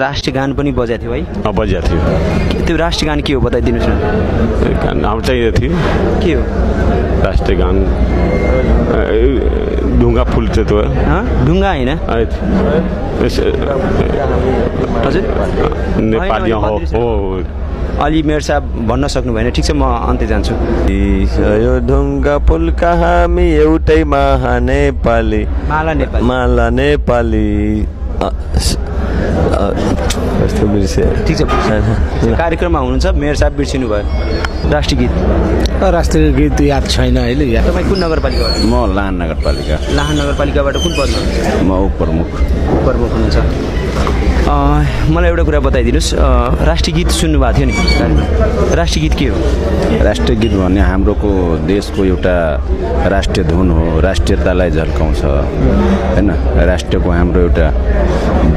राष्ट्रिय गान पनि बजाएको थियो है? बजिया थियो। त्यो राष्ट्रिय गान के हो बताइदिनुहोस् न। नाम चाहिँ यो थियो के हो राष्ट्रिय गान? ढुङ्गा फुल चाहिँ त्यो ढुङ्गा होइन हजुर नेपाली हो। अलि मेयर साहब भन्न सक्नु भएन? ठिक छ, म अन्त्य जान्छु। यो ढुङ्गा पुल्का हामी एउटै महानेपाली माला नेपाली माला नेपाली कस्तो बिर्से। ठिक छ, कार्यक्रममा हुनुहुन्छ, मेयर साहब बिर्सिनु भयो। राष्ट्रिय गीत राष्ट्रिय गीत याद छैन अहिले। तपाईँ कुन नगरपालिकाबाट? म लाहान नगरपालिका। लाहान नगरपालिकाबाट कुन पदमा? म उपप्रमुख हुनुहुन्छ। मलाई एउटा कुरा बताइदिनुहोस्, राष्ट्रिय गीत सुन्नुभएको थियो नि? राष्ट्रिय गीत के हो? राष्ट्रिय गीत भन्ने हाम्रोको देशको एउटा राष्ट्रिय धुन हो, राष्ट्रियतालाई झल्काउँछ होइन। राष्ट्रको हाम्रो एउटा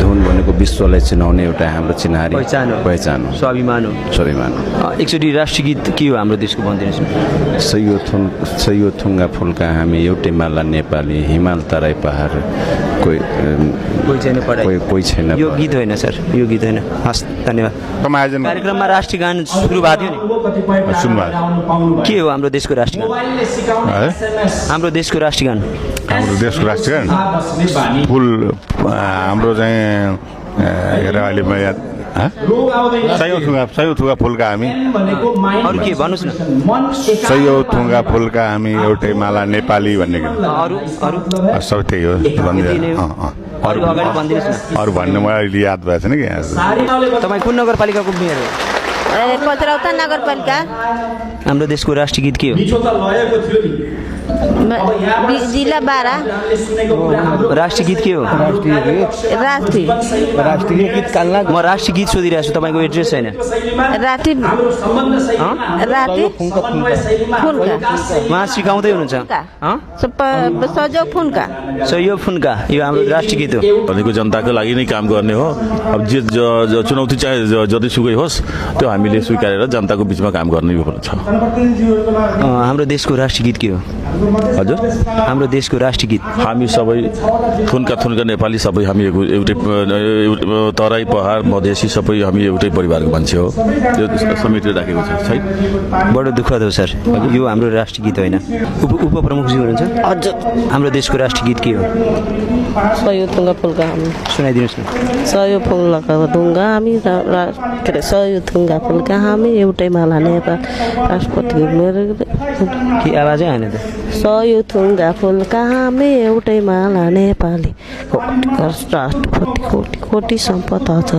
धुन भनेको विश्वलाई चिनाउने एउटा हाम्रो चिन्हारी पहिचान हो, स्वाभिमान हो। एकचोटि राष्ट्रिय गीत के हो हाम्रो देशको भनिदिनुहोस् न। सयो थुङ्गा फुल्का हामी एउटै माला नेपाली, हिमाल तराई पहाड कोही छैन। यो गीत होइन सर, यो गीत होइन। हस्, धन्यवाद। कार्यक्रममा राष्ट्रिय गान सुरु भएको थियो नि? के हो हाम्रो देशको राष्ट्रिय गान? हाम्रो देशको राष्ट्रिय गान? हाम्रो देशको राष्ट्रिय गान फुल हाम्रो चाहिँ अहिले सयौँ थुङ्गा फुल्का हामी। अरू के भन्नुहोस् न। सयौँ थुङ्गा फुल्का हामी एउटै माला नेपाली भन्ने सब त्यही हो। अरू भन्ने मलाई अहिले याद भएको छैन कि। तपाईँ कुन नगरपालिकाको मेयर हो? पत्रौता नगरपालिका। हाम्रो देशको राष्ट्रिय गीत के हो? जिल्ला 12। राष्ट्रिय गीत के हो? राष्ट्रिय गीत कालना। म राष्ट्रिय गीत सोधिरहेको छु, तपाईँको एड्रेस छैन। उहाँ सिकाउँदै हुनुहुन्छ। सहयोग फुन्का यो हाम्रो राष्ट्रिय गीत हो। भनेको जनताको लागि नै काम गर्ने हो। अब जे चुनौती चाहे जतिसुकै होस् त्यो हामीले स्वीकारेर जनताको बिचमा काम गर्ने छ। हाम्रो देशको राष्ट्रिय गीत के हो? हजुर, हाम्रो देशको राष्ट्रिय गीत? हामी सबै थुन्का नेपाली सबै हामी एउटै तराई पहाड मधेसी सबै हामी एउटै परिवारको मान्छे हो। त्यो समेटेर राखेको छ। बडो दुःखद हो सर, यो हाम्रो राष्ट्रिय गीत होइन। उपप्रमुखजी हुनुहुन्छ? हजुर। हाम्रो देशको राष्ट्रिय गीत के हो? सयो थुङ्गा फुल्का हामी। सुनाइदिनुहोस् न। सयो फुल्का ढुङ्गा हामी, के अरे सयो थुङ्गा फुल्का हामी एउटै माला नेपाल। राष्ट्रपति के आवाजै आएन त? सयो थुङ्गा फुल्का हामी एउटै माला नेपाली। राष्ट्रपति कोटी सम्पदा छ।